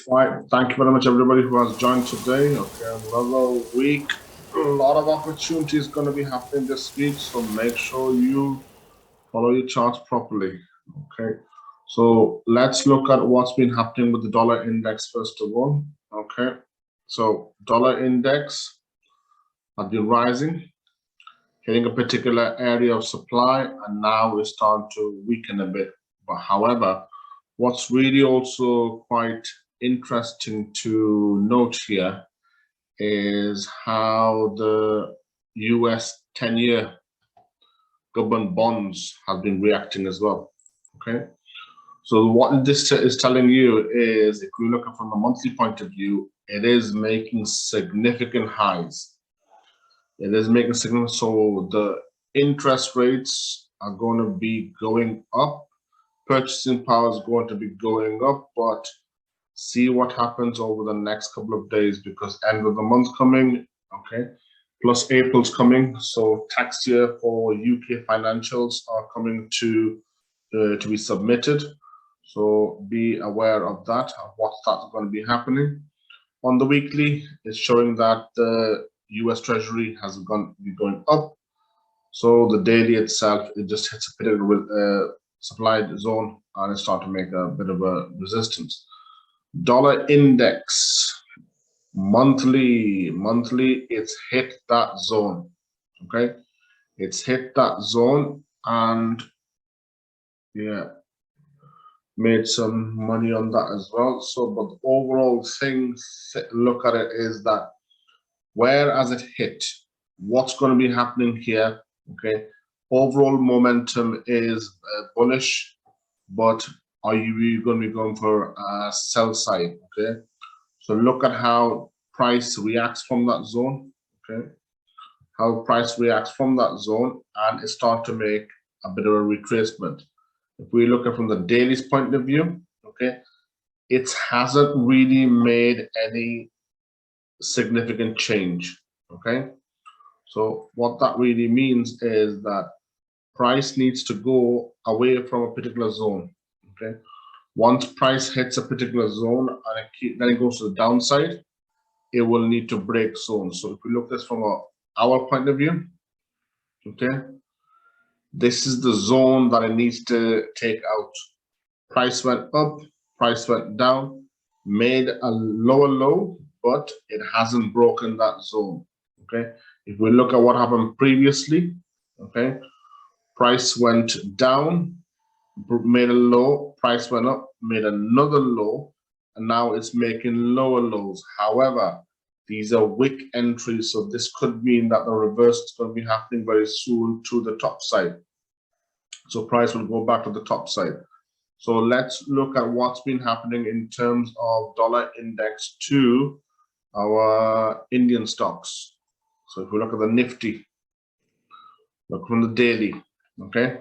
All right, thank you very much, everybody who has joined today. Okay, another week. A lot of opportunities going to be happening this week, so make sure you follow your charts properly. Okay, so let's look at what's been happening with the dollar index first of all. Okay, so dollar index has been rising, hitting a particular area of supply, and now it's starting to weaken a bit. But however, what's really also quite interesting to note here is how the US 10-year government bonds have been reacting as well. Okay. So what this is telling you is if we look at from the monthly point of view, it is making significant highs. It is making significant, so the interest rates are going to be going up. Purchasing power is going to be going up, but see what happens over the next couple of days because end of the month coming, okay, plus April's coming, so tax year for UK financials are coming to be submitted. So be aware of that, of what that's going to be happening. On the weekly, it's showing that the US Treasury has be going up. So the daily itself, it just hits a particular supply zone and it's starting to make a bit of a resistance. Dollar index monthly it's hit that zone. Okay, it's hit that zone and yeah, made some money on that as well. So but the overall thing, look at it, is that where has it hit, what's going to be happening here. Okay, overall momentum is bullish, but are you going to be going for a sell side? Okay, so look at how price reacts from that zone. Okay, how price reacts from that zone, and it start to make a bit of a retracement. If we look at from the daily's point of view, okay, it hasn't really made any significant change. Okay, so what that really means is that price needs to go away from a particular zone. Okay, once price hits a particular zone and then it goes to the downside, it will need to break zone. So if we look at this from our point of view, okay, this is the zone that it needs to take out. Price went up, price went down, made a lower low, but it hasn't broken that zone. Okay, if we look at what happened previously, okay, price went down, made a low, price went up, made another low, and now it's making lower lows. However, these are wick entries, so this could mean that the reverse is going to be happening very soon to the top side. So price will go back to the top side. So let's look at what's been happening in terms of dollar index to our Indian stocks. So if we look at the Nifty, look from the daily, okay?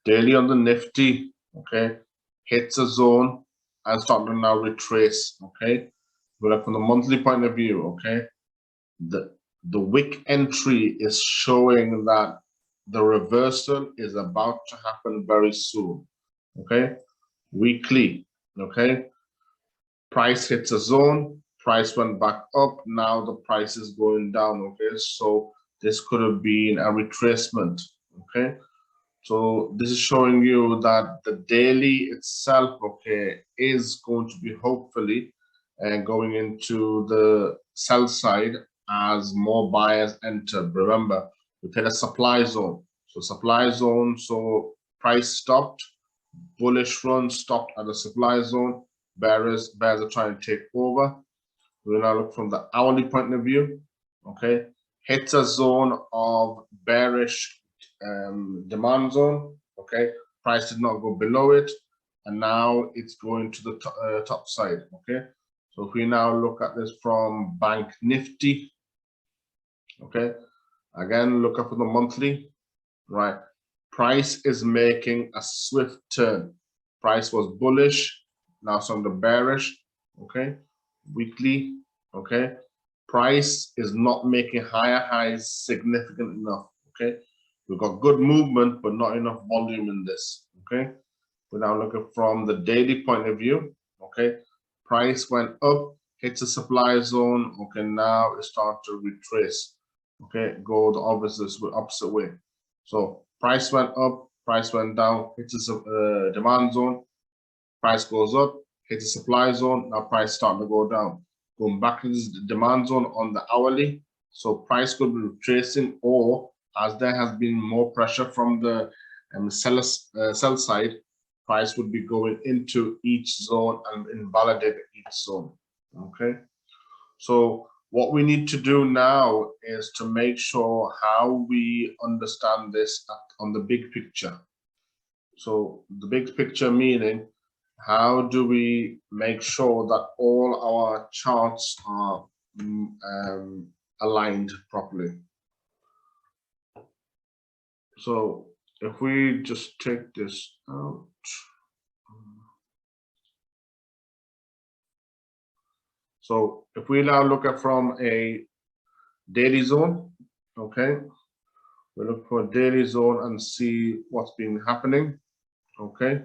Daily on the Nifty, okay, hits a zone and start to now retrace, okay? We look from the monthly point of view, okay? The wick entry is showing that the reversal is about to happen very soon, okay? Weekly, okay? Price hits a zone, price went back up, now the price is going down, okay? So this could have been a retracement, okay? So this is showing you that the daily itself, okay, is going to be hopefully going into the sell side as more buyers enter. Remember, we hit a supply zone. So supply zone, so price stopped, bullish run stopped at the supply zone. Bears are trying to take over. We'll now look from the hourly point of view. Okay, hits a zone of bearish demand zone. Okay, price did not go below it, and now it's going to the top side. Okay, so if we now look at this from Bank Nifty, okay, again look up for the monthly, right? Price is making a swift turn. Price was bullish, now it's on the bearish. Okay, weekly, okay, price is not making higher highs significant enough. Okay, we've got good movement but not enough volume in this. Okay, we're now looking from the daily point of view. Okay, Price went up, hits a supply zone. Okay, now it starts to retrace. Okay, go the opposite way. So price went up, price went down, hits a demand zone. Price goes up, hits a supply zone. Now price starting to go down. Going back to this demand zone on the hourly. So price could be retracing, or as there has been more pressure from the sell side, price would be going into each zone and invalidate each zone. Okay, so what we need to do now is to make sure how we understand this on the big picture. So the big picture meaning, how do we make sure that all our charts are aligned properly? So if we just take this out. So if we now look at from a daily zone, okay, we look for a daily zone and see what's been happening, okay.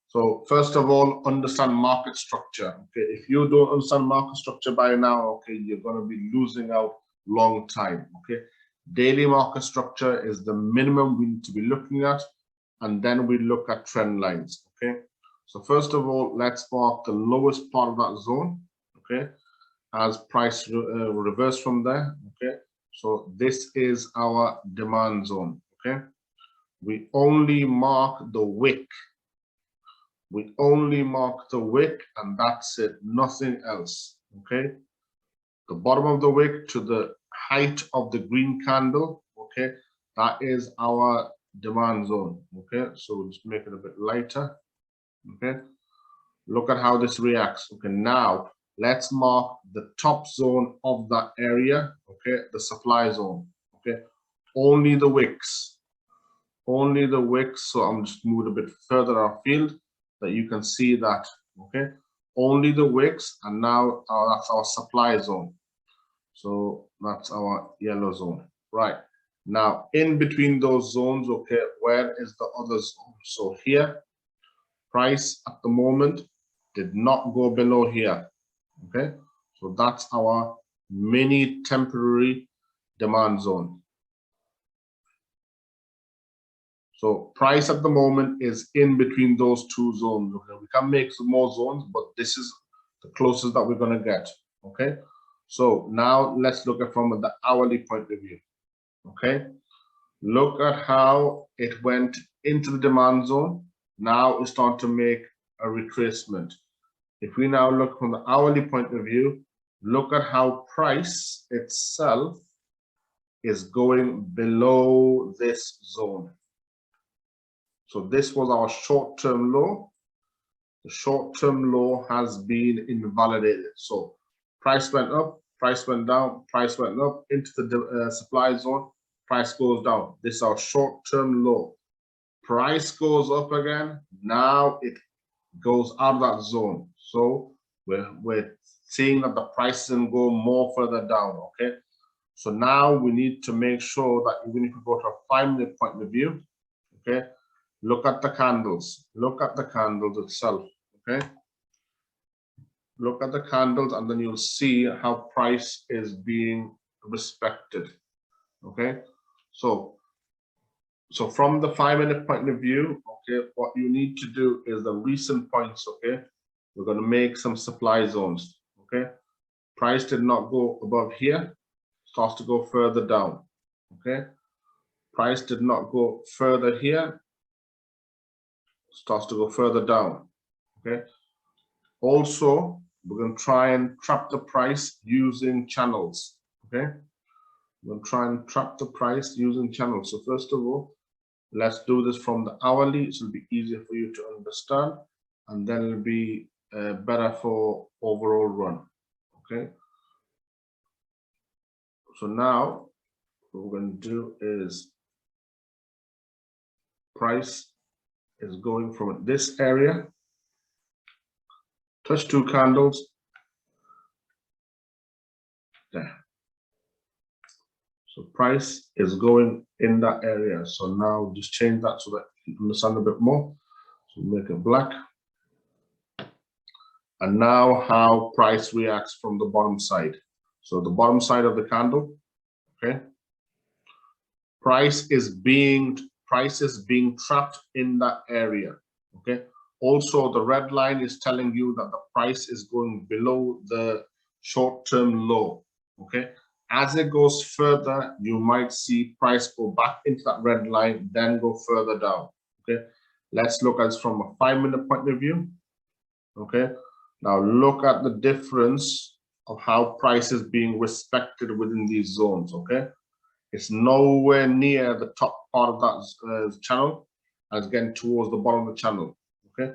So first of all, understand market structure. Okay, if you don't understand market structure by now, okay, you're going to be losing out long time. Okay, daily market structure is the minimum we need to be looking at, and then we look at trend lines. Okay, so first of all, let's mark the lowest part of that zone. Okay, as price reverse from there. Okay, so this is our demand zone. Okay, we only mark the wick. We only mark the wick, and that's it, nothing else. Okay, the bottom of the wick to the height of the green candle. Okay, that is our demand zone. Okay, so we'll just make it a bit lighter. Okay, look at how this reacts. Okay, now let's mark the top zone of that area. Okay, the supply zone. Okay, only the wicks, only the wicks. So I'm just moving a bit further afield, that you can see that. Okay, only the wicks, and now that's our supply zone. So that's our yellow zone. Right, now in between those zones, okay, where is the other zone? So here, price at the moment did not go below here. Okay, so that's our mini temporary demand zone. So price at the moment is in between those two zones. Okay, we can make some more zones, but this is the closest that we're going to get. Okay, so now let's look at from the hourly point of view. Okay, look at how it went into the demand zone. Now it's starting to make a retracement. If we now look from the hourly point of view, look at how price itself is going below this zone. So this was our short-term low. The short-term low has been invalidated. So price went up, price went down, price went up into the supply zone, price goes down. This is our short-term low. Price goes up again. Now it goes out of that zone. So we're seeing that the price can go more further down. Okay. So now we need to make sure that even if we go to a 5-minute point of view, okay, look at the candles. Look at the candles itself. Okay. Look at the candles, and then you'll see how price is being respected. Okay. So from the 5-minute point of view, okay, what you need to do is the recent points. Okay, we're going to make some supply zones. Okay, price did not go above here, starts to go further down. Okay, price did not go further here, starts to go further down. Okay, also we're going to try and trap the price using channels. Okay, we're going to try and trap the price using channels. So first of all, let's do this from the hourly, so it'll be easier for you to understand, and then it'll be better for overall run. Okay, so now what we're going to do is price is going from this area, touch 2 candles there. So price is going in that area. So now just change that so that you understand a bit more. So make it black. And now how price reacts from the bottom side. So the bottom side of the candle, okay? Price is being trapped in that area, okay? Also, the red line is telling you that the price is going below the short-term low, okay? As it goes further, you might see price go back into that red line, then go further down, okay? Let's look at it from a 5-minute point of view, okay? Now look at the difference of how price is being respected within these zones, okay? It's nowhere near the top part of that channel, and it's getting towards the bottom of the channel, okay?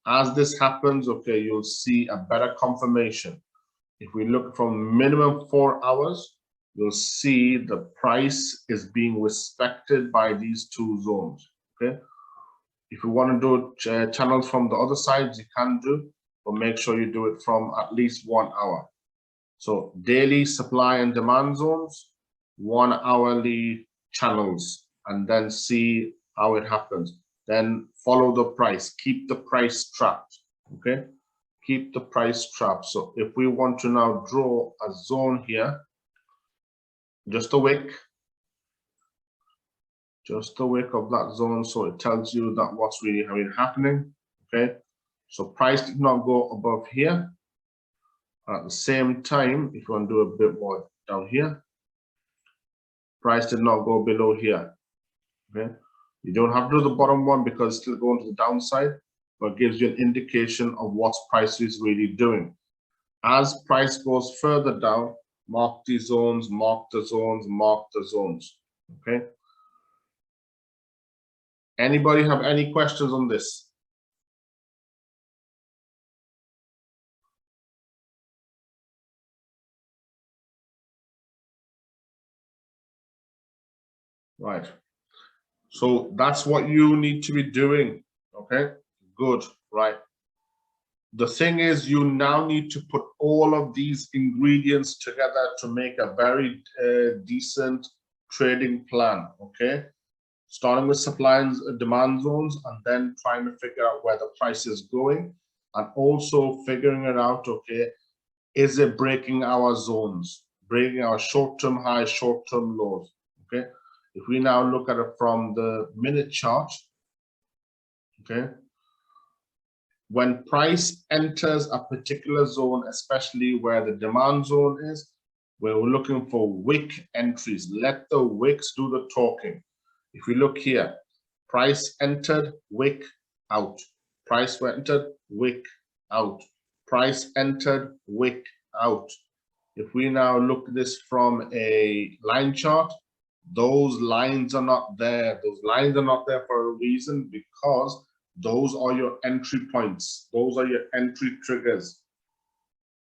As this happens, okay, you'll see a better confirmation. If we look from minimum 4 hours, you'll see the price is being respected by these two zones, okay? If you want to do channels from the other sides, you can do, but make sure you do it from at least 1 hour. So daily supply and demand zones, 1 hourly channels, and then see how it happens. Then follow the price, keep the price trapped, okay? Keep the price trapped. So if we want to now draw a zone here, just a wick of that zone, so it tells you that what's really happening, okay? So price did not go above here. At the same time, if you want to do a bit more down here, price did not go below here, okay? You don't have to do the bottom one because it's still going to the downside, but it gives you an indication of what price is really doing. As price goes further down, mark the zones, mark the zones, mark the zones, okay? Anybody have any questions on this? Right. So that's what you need to be doing, okay? Good, right? The thing is, you now need to put all of these ingredients together to make a very decent trading plan, okay? Starting with supply and demand zones, and then trying to figure out where the price is going, and also figuring it out, okay, is it breaking our zones, breaking our short-term highs, short-term lows, okay? If we now look at it from the minute chart, okay, when price enters a particular zone, especially where the demand zone is, we're looking for wick entries. Let the wicks do the talking. If we look here, price entered, wick out. Price entered, wick out. Price entered, wick out. If we now look at this from a line chart, those lines are not there. Those lines are not there for a reason, because those are your entry points. Those are your entry triggers,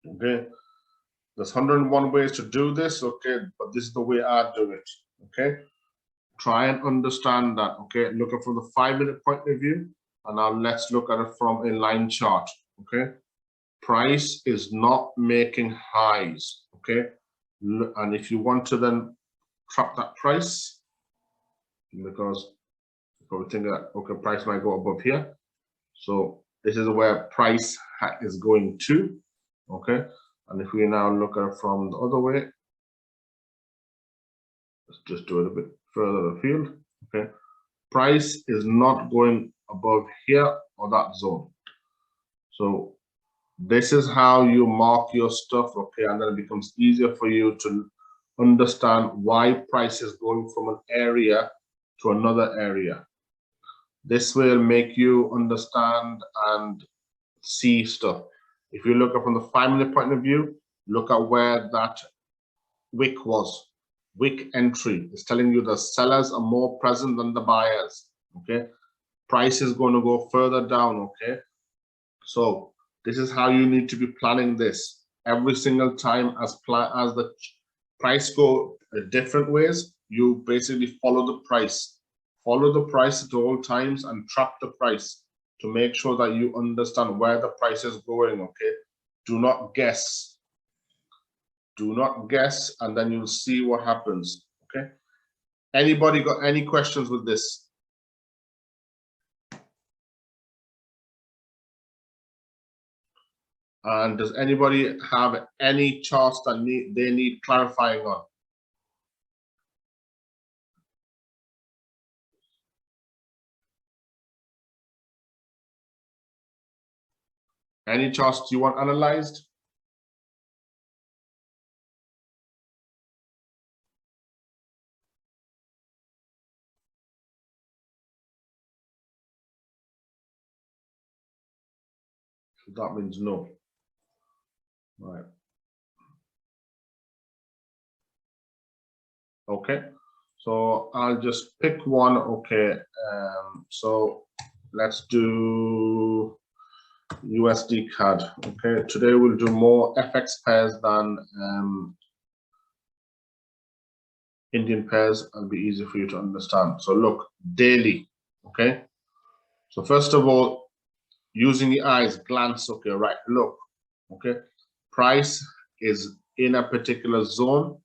okay? There's 101 ways to do this, okay? But this is the way I do it, okay? Try and understand that, okay? Look at from the 5-minute point of view, and now let's look at it from a line chart, okay? Price is not making highs, okay? And if you want to then trap that price, because probably think that, okay, price might go above here. So this is where price is going to, okay? And if we now look at it from the other way, let's just do it a bit further afield, okay? Price is not going above here or that zone. So this is how you mark your stuff, okay? And then it becomes easier for you to understand why price is going from an area to another area. This will make you understand and see stuff. If you look at from the 5-minute point of view, look at where that wick was. Wick entry is telling you the sellers are more present than the buyers, okay? Price is going to go further down, okay? So this is how you need to be planning this every single time. As the price go different ways, you basically follow the price. Follow the price at all times and trap the price to make sure that you understand where the price is going, okay? Do not guess. Do not guess, and then you'll see what happens, okay? Anybody got any questions with this? And does anybody have any charts that they need clarifying on? Any charts you want analyzed? That means no. Right. Okay. So I'll just pick one. Okay. So let's do USD CAD. Okay. Today we'll do more FX pairs than Indian pairs. It'll be easy for you to understand. So look, daily. Okay. So first of all, using the eyes, glance. Okay. Right. Look. Okay. Price is in a particular zone.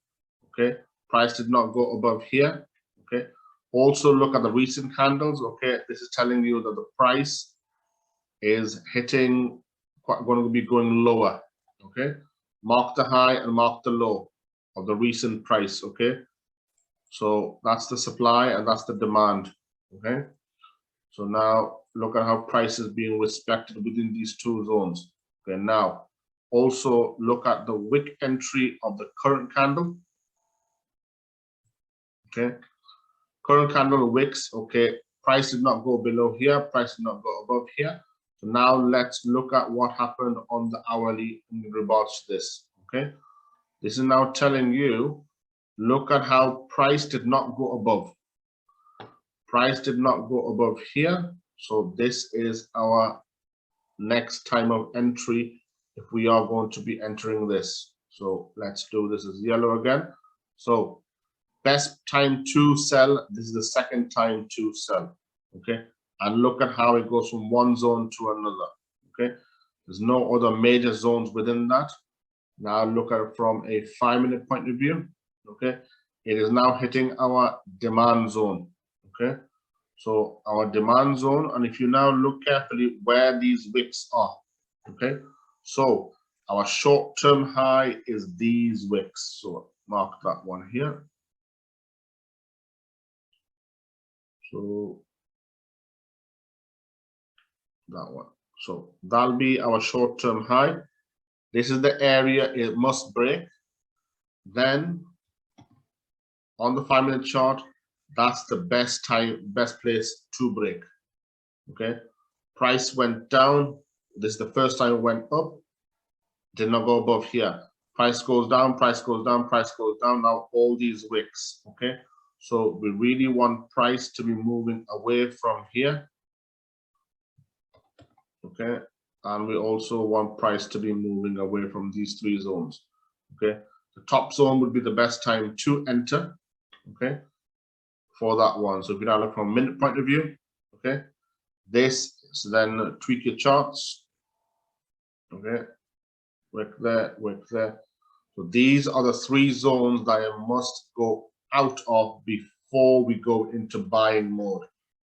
Okay. Price did not go above here. Okay. Also look at the recent candles. Okay. This is telling you that the price is hitting, going to be going lower. Okay. Mark the high and mark the low of the recent price. Okay. So that's the supply and that's the demand. Okay. So now look at how price is being respected within these two zones. Okay. Now also look at the wick entry of the current candle. Okay. Current candle wicks. Okay. Price did not go below here. Price did not go above here. So now let's look at what happened on the hourly in regards to this. Okay. This is now telling you, look at how price did not go above. Price did not go above here. So this is our next time of entry if we are going to be entering this. So let's do this as yellow again. So best time to sell. This is the second time to sell. Okay. And look at how it goes from one zone to another. Okay. There's no other major zones within that. Now look at it from a 5-minute point of view. Okay. It is now hitting our demand zone. Okay. So our demand zone, and if you now look carefully where these wicks are, okay, so our short-term high is these wicks. So mark that one here. So that one. So that'll be our short-term high. This is the area it must break. Then on the 5-minute chart, that's the best place to break. Okay, price went down. This is the first time it went up. Did not go above here. Price goes down, price goes down, price goes down. Now all these wicks. Okay, so we really want price to be moving away from here. Okay, and we also want price to be moving away from these three zones. Okay, the top zone would be the best time to enter. Okay, for that one. So if you now look from a minute point of view, okay, this, so then tweak your charts. Okay, wick there, wick there. So these are the three zones that I must go out of before we go into buying mode.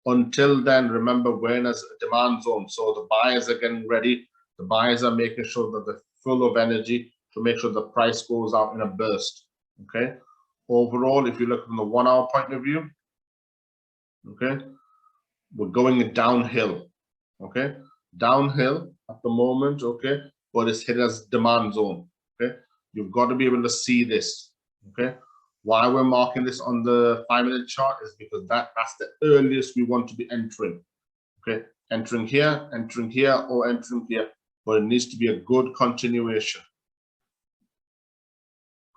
Until then, remember, we're in a demand zone. So the buyers are getting ready. The buyers are making sure that they're full of energy to make sure the price goes out in a burst. Okay. Overall, if you look from the 1 hour point of view, okay, we're going downhill. Okay. Downhill at the moment. Okay. But it's hit as demand zone. Okay. You've got to be able to see this. Okay. Why we're marking this on the 5-minute chart is because that's the earliest we want to be entering. Okay, entering here, or entering here, but it needs to be a good continuation.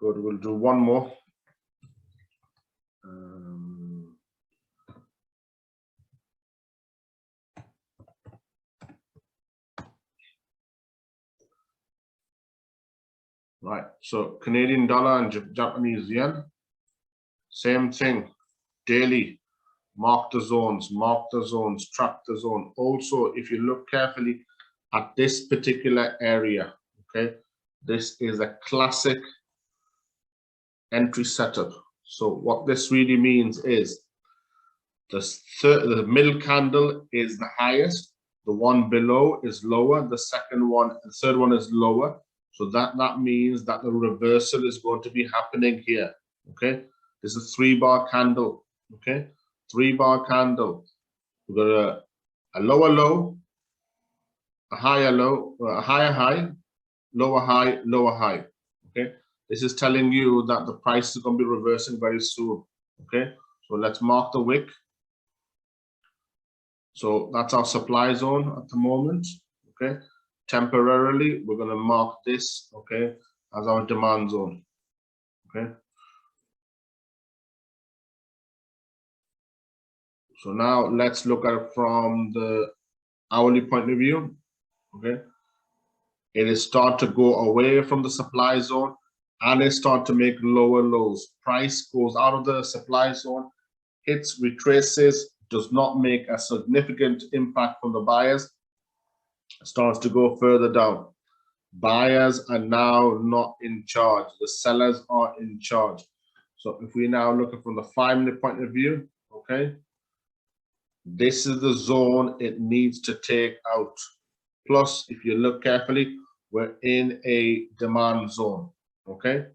Good, we'll do one more. Right, so Canadian dollar and Japanese yen, same thing, daily. Mark the zones, track the zone. Also, if you look carefully at this particular area, okay, this is a classic entry setup. So what this really means is the middle candle is the highest, the one below is lower, the third one is lower. So that means that the reversal is going to be happening here. Okay, this is a 3-bar candle. Okay, 3-bar candle. We've got a lower low, a higher low, a higher high, lower high, lower high. Okay, this is telling you that the price is going to be reversing very soon. Okay, so let's mark the wick. So that's our supply zone at the moment. Okay, temporarily we're going to mark this, okay, as our demand zone. Okay, so now let's look at it from the hourly point of view. Okay, it is start to go away from the supply zone and it start to make lower lows. Price goes out of the supply zone, hits, retraces, does not make a significant impact from the buyers, starts to go further down. Buyers are now not in charge. The sellers are in charge. So if we now look at from the 5-minute point of view, okay, this is the zone it needs to take out. Plus, if you look carefully, we're in a demand zone. Okay,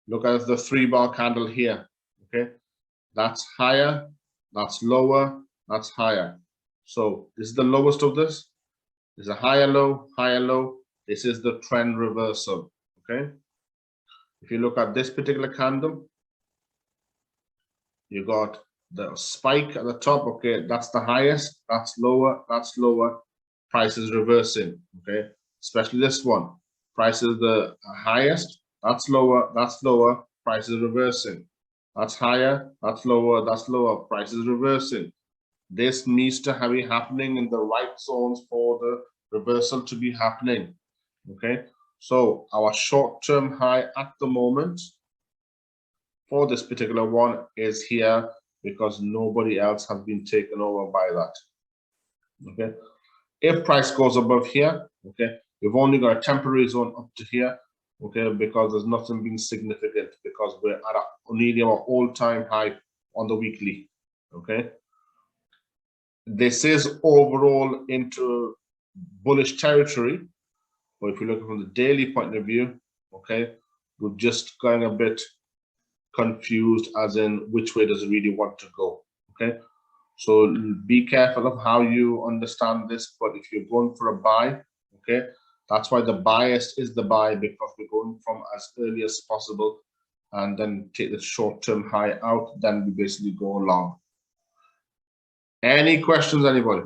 look at the 3-bar candle here. Okay, that's higher, that's lower, that's higher. So this is the lowest of this. There's a higher low, higher low. This is the trend reversal. Okay, if you look at this particular candle, you got the spike at the top. Okay, that's the highest, that's lower, that's lower. Price is reversing. Okay, especially this one. Price is the highest, that's lower, that's lower. Price is reversing. That's higher, that's lower, that's lower. Price is reversing. This needs to be happening in the right zones for the reversal to be happening. Okay, so our short-term high at the moment for this particular one is here because nobody else has been taken over by that. Okay, if price goes above here, okay, we've only got a temporary zone up to here. Okay, because there's nothing being significant because we're at nearly our all-time high on the weekly. Okay, this is overall into bullish territory, but if you look from the daily point of view, okay, we're just going a bit confused as in which way does it really want to go. Okay, so be careful of how you understand this, but if you're going for a buy, okay, that's why the bias is the buy, because we're going from as early as possible and then take the short-term high out, then we basically go long. Any questions, anybody?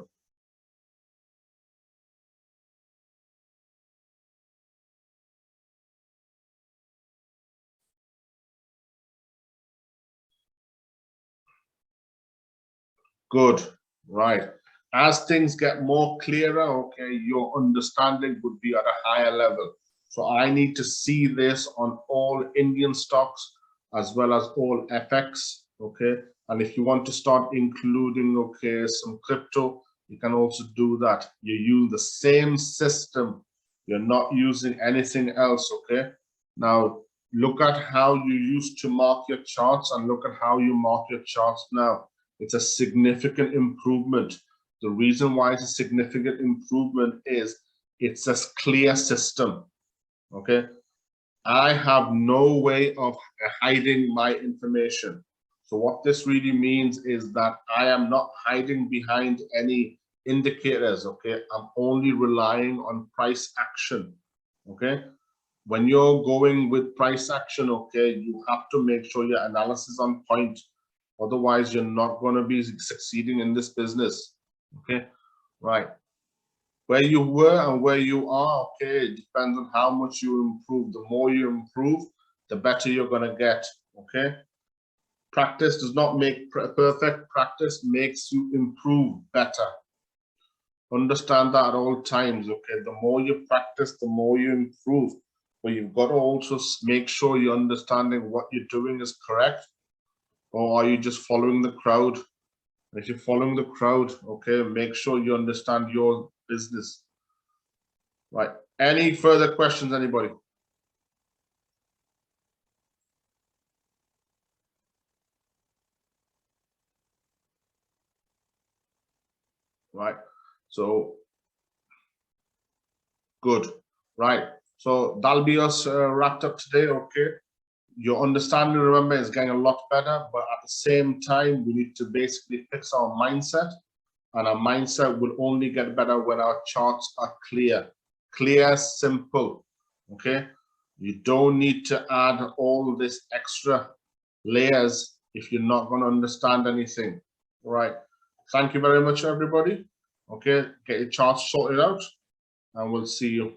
Good, right. As things get more clearer, okay, your understanding would be at a higher level. So I need to see this on all Indian stocks as well as all FX, okay? And if you want to start including, okay, some crypto, you can also do that. You use the same system. You're not using anything else, okay? Now, look at how you used to mark your charts and look at how you mark your charts now. It's a significant improvement. The reason why it's a significant improvement is it's a clear system. Okay, I have no way of hiding my information. So what this really means is that I am not hiding behind any indicators. Okay, I'm only relying on price action. Okay, when you're going with price action, okay, you have to make sure your analysis is on point. Otherwise, you're not going to be succeeding in this business. Okay, right. Where you were and where you are, okay, it depends on how much you improve. The more you improve, the better you're going to get. Okay, practice does not make perfect. Practice makes you improve better. Understand that at all times. Okay, the more you practice, the more you improve. But you've got to also make sure you're understanding what you're doing is correct. Or are you just following the crowd? If you're following the crowd, okay, make sure you understand your business. Right. Any further questions, anybody? Right. So Good. Right. So that'll be us wrapped up today. Okay. Your understanding, remember, is getting a lot better, but at the same time, we need to basically fix our mindset, and our mindset will only get better when our charts are clear, simple. Okay. You don't need to add all this extra layers if you're not going to understand anything. All right. Thank you very much, everybody. Okay. Get your charts sorted out, and we'll see you.